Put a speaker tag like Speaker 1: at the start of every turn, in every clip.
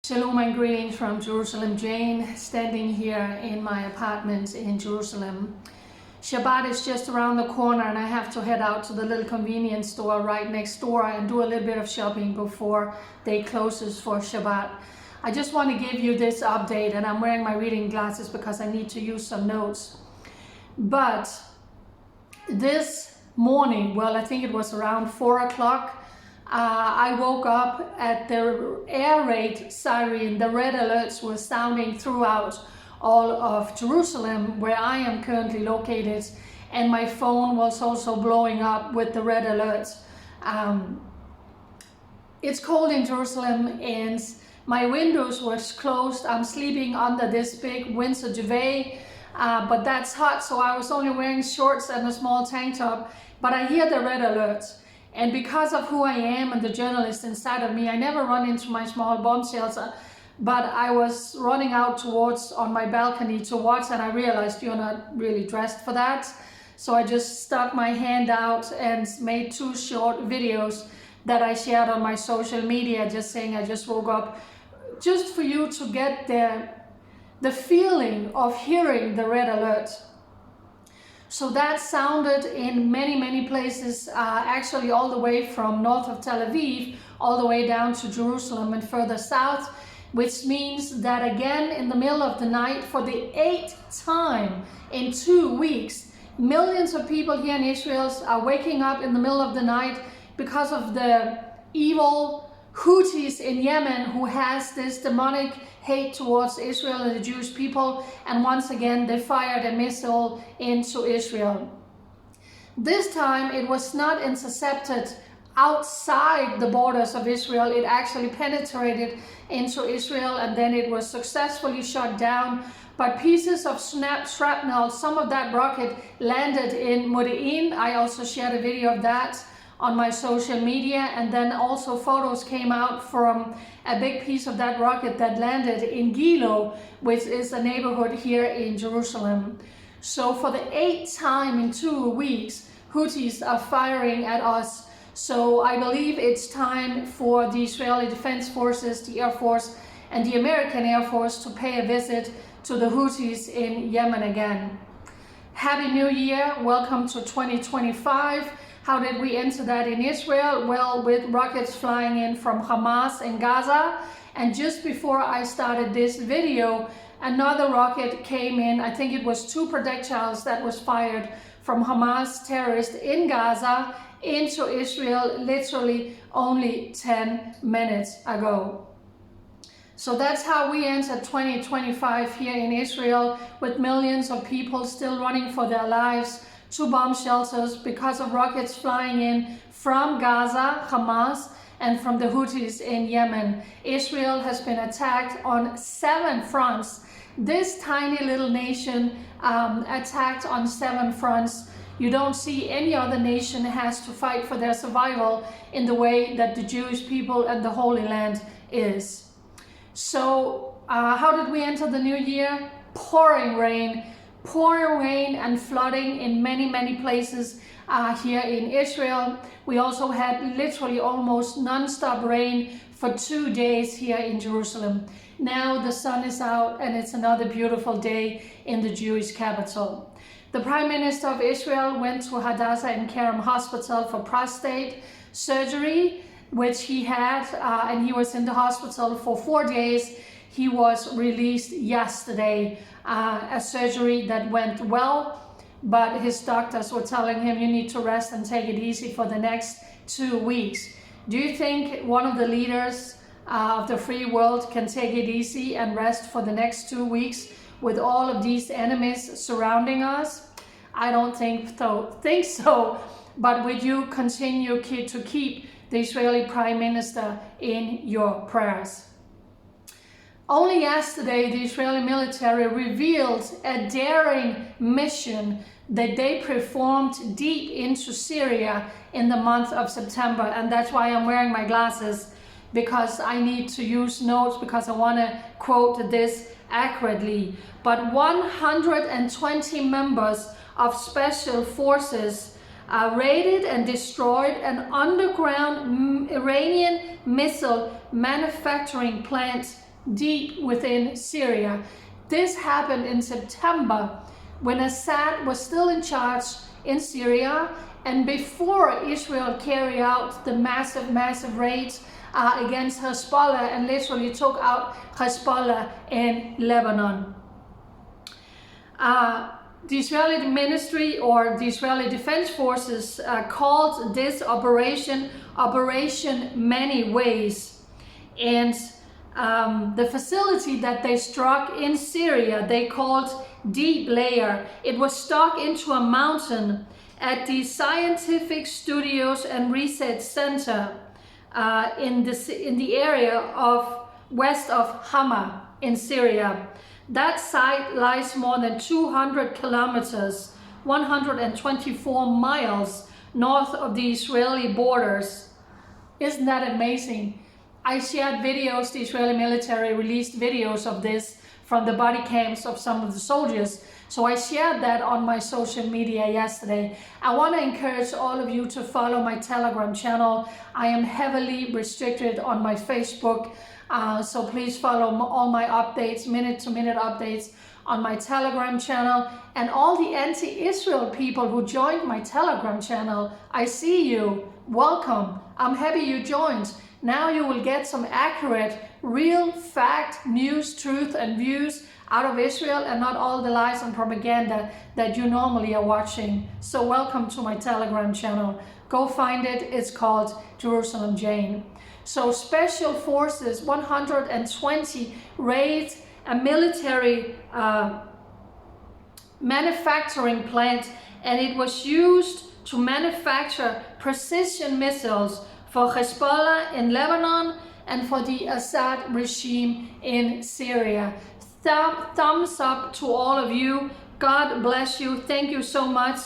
Speaker 1: Shalom and greetings from Jerusalem. Jane, standing here in my apartment in Jerusalem. Shabbat is just around the corner and I have to head out to the little convenience store right next door and do a little bit of shopping before they closes for Shabbat. I just want to give you this update, and I'm wearing my reading glasses because I need to use some notes. But this morning, well, I think it was around 4 o'clock, I woke up at the air raid siren. The red alerts were sounding throughout all of Jerusalem, where I am currently located, and my phone was also blowing up with the red alerts. It's cold in Jerusalem and my windows were closed. I'm sleeping under this big winter duvet, but that's hot, so I was only wearing shorts and a small tank top, but I hear the red alerts. And because of who I am and the journalist inside of me, I never run into my small bomb shelter, but I was running out towards on my balcony to watch, and I realized you're not really dressed for that. So I just stuck my hand out and made 2 short videos that I shared on my social media, just saying I just woke up, just for you to get the feeling of hearing the red alert. So that sounded in many places, actually all the way from north of Tel Aviv, all the way down to Jerusalem and further south, which means that again in the middle of the night, for the 8th time in 2 weeks, millions of people here in Israel are waking up in the middle of the night because of the evil Houthis in Yemen, who has this demonic hate towards Israel and the Jewish people, and once again they fired a missile into Israel. This time it was not intercepted outside the borders of Israel. It actually penetrated into Israel and then it was successfully shot down. But pieces of shrapnel, some of that rocket landed in Modi'in. I also shared a video of that on my social media, and then also photos came out from a big piece of that rocket that landed in Gilo, which is a neighborhood here in Jerusalem. So for the 8th time in 2 weeks, Houthis are firing at us. So I believe it's time for the Israeli Defense Forces, the Air Force, and the American Air Force to pay a visit to the Houthis in Yemen again. Happy New Year, welcome to 2025. How did we enter that in Israel? Well, with rockets flying in from Hamas in Gaza. And just before I started this video, another rocket came in. I think it was 2 projectiles that was fired from Hamas terrorists in Gaza into Israel literally only 10 minutes ago. So that's how we entered 2025 here in Israel, with millions of people still running for their lives to bomb shelters because of rockets flying in from Gaza, Hamas, and from the Houthis in Yemen. Israel has been attacked on 7 fronts. This tiny little nation attacked on 7 fronts. You don't see any other nation has to fight for their survival in the way that the Jewish people and the Holy Land is. So how did we enter the new year? Pouring rain and flooding in many places here in Israel. We also had literally almost non-stop rain for 2 days here in Jerusalem. Now the sun is out and it's another beautiful day in the Jewish capital. The Prime Minister of Israel went to Hadassah and Kerem Hospital for prostate surgery, which he had, and he was in the hospital for 4 days. He was released yesterday, a surgery that went well, but his doctors were telling him you need to rest and take it easy for the next 2 weeks. Do you think one of the leaders of the free world can take it easy and rest for the next 2 weeks with all of these enemies surrounding us? I don't think so, but would you continue to keep the Israeli Prime Minister in your prayers? Only yesterday, the Israeli military revealed a daring mission that they performed deep into Syria in the month of September. And that's why I'm wearing my glasses, because I need to use notes, because I want to quote this accurately. But 120 members of special forces raided and destroyed an underground Iranian missile manufacturing plant deep within Syria. This happened in September when Assad was still in charge in Syria, and before Israel carried out the massive raids against Hezbollah and literally took out Hezbollah in Lebanon. The Israeli ministry or the Israeli Defense Forces called this Operation Many Ways. And the facility that they struck in Syria, they called Deep Layer. It was stuck into a mountain at the Scientific Studios and Research Center in the area of west of Hama in Syria. That site lies more than 200 kilometers, 124 miles north of the Israeli borders. Isn't that amazing? I shared videos, the Israeli military released videos of this from the body cams of some of the soldiers. So I shared that on my social media yesterday. I want to encourage all of you to follow my Telegram channel. I am heavily restricted on my Facebook. So please follow all my updates, minute-to-minute updates on my Telegram channel. And all the anti-Israel people who joined my Telegram channel, I see you. Welcome. I'm happy you joined. Now you will get some accurate, real fact, news, truth and views out of Israel and not all the lies and propaganda that you normally are watching. So welcome to my Telegram channel. Go find it. It's called Jerusalem Jane. So Special Forces 120 raided a military manufacturing plant, and it was used to manufacture precision missiles for Hezbollah in Lebanon and for the Assad regime in Syria. Thumbs up to all of you. God bless you. Thank you so much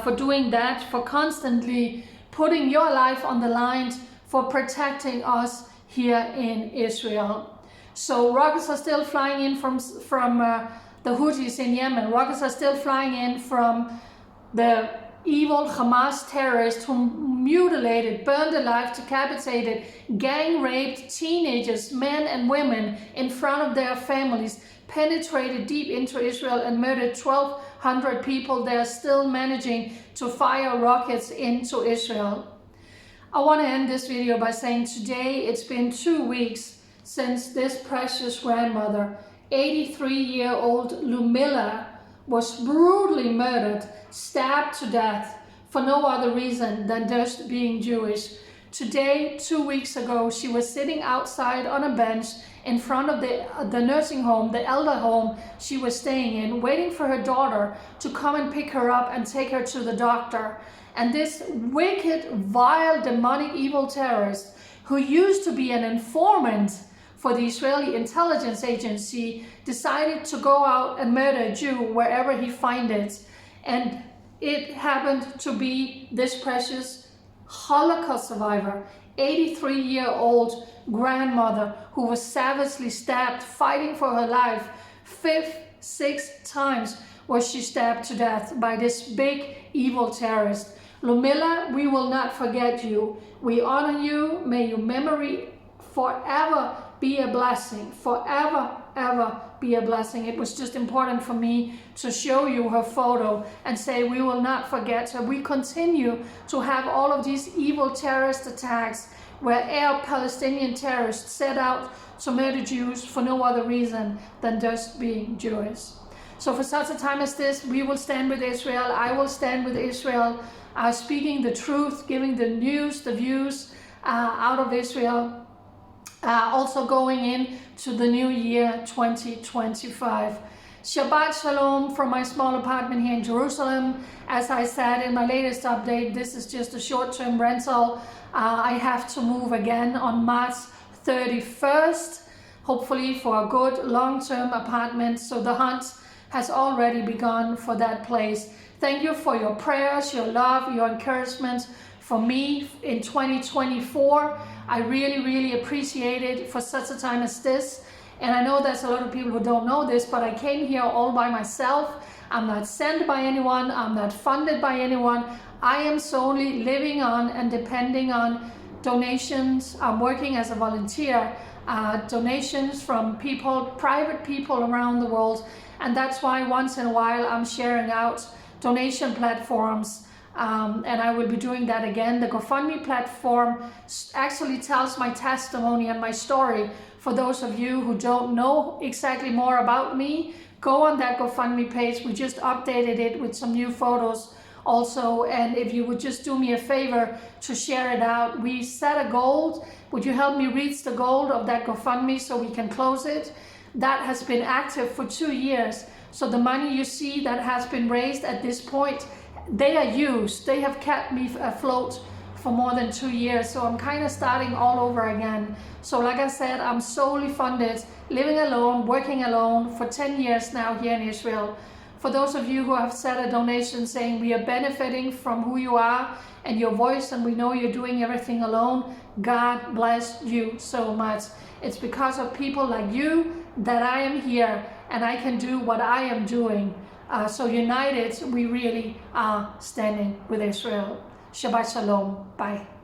Speaker 1: for doing that, for constantly putting your life on the line, for protecting us here in Israel. So rockets are still flying in from the Houthis in Yemen. Rockets are still flying in from the evil Hamas terrorists who mutilated, burned alive, decapitated, gang raped teenagers, men and women in front of their families, penetrated deep into Israel and murdered 1,200 people. They are still managing to fire rockets into Israel. I want to end this video by saying today it's been 2 weeks since this precious grandmother, 83-year-old Lumila, was brutally murdered, stabbed to death for no other reason than just being Jewish. Today, 2 weeks ago, she was sitting outside on a bench in front of the nursing home, the elder home she was staying in, waiting for her daughter to come and pick her up and take her to the doctor. And this wicked, vile, demonic, evil terrorist, who used to be an informant for the Israeli intelligence agency, decided to go out and murder a Jew wherever he finds it. And it happened to be this precious Holocaust survivor, 83-year-old grandmother who was savagely stabbed, fighting for her life. 6 times was she stabbed to death by this big evil terrorist. Lumila, we will not forget you. We honor you. May your memory forever be a blessing. Forever, ever be a blessing. It was just important for me to show you her photo and say we will not forget her. We continue to have all of these evil terrorist attacks where Arab Palestinian terrorists set out to murder Jews for no other reason than just being Jewish. So for such a time as this, we will stand with Israel. I will stand with Israel, speaking the truth, giving the news, the views out of Israel. Also going into the new year 2025. Shabbat Shalom from my small apartment here in Jerusalem. As I said in my latest update, this is just a short-term rental. I have to move again on March 31st, hopefully for a good long-term apartment. So the hunt has already begun for that place. Thank you for your prayers, your love, your encouragement for me in 2024. I really appreciate it for such a time as this. And I know there's a lot of people who don't know this, but I came here all by myself. I'm not sent by anyone. I'm not funded by anyone. I am solely living on and depending on donations. I'm working as a volunteer. donations from people, private people around the world, and that's why once in a while I'm sharing out donation platforms, and I will be doing that again. The GoFundMe platform actually tells my testimony and my story. For those of you who don't know exactly more about me, go on that GoFundMe page. We just updated it with some new photos also, and if you would just do me a favor to share it out. We set a goal. Would you help me reach the goal of that GoFundMe so we can close it? That has been active for 2 years. So the money you see that has been raised at this point, they are used. They have kept me afloat for more than 2 years. So I'm kind of starting all over again. So like I said, I'm solely funded, living alone, working alone for 10 years now here in Israel. For those of you who have set a donation saying we are benefiting from who you are and your voice, and we know you're doing everything alone, God bless you so much. It's because of people like you that I am here and I can do what I am doing. So united, we really are standing with Israel. Shabbat Shalom. Bye.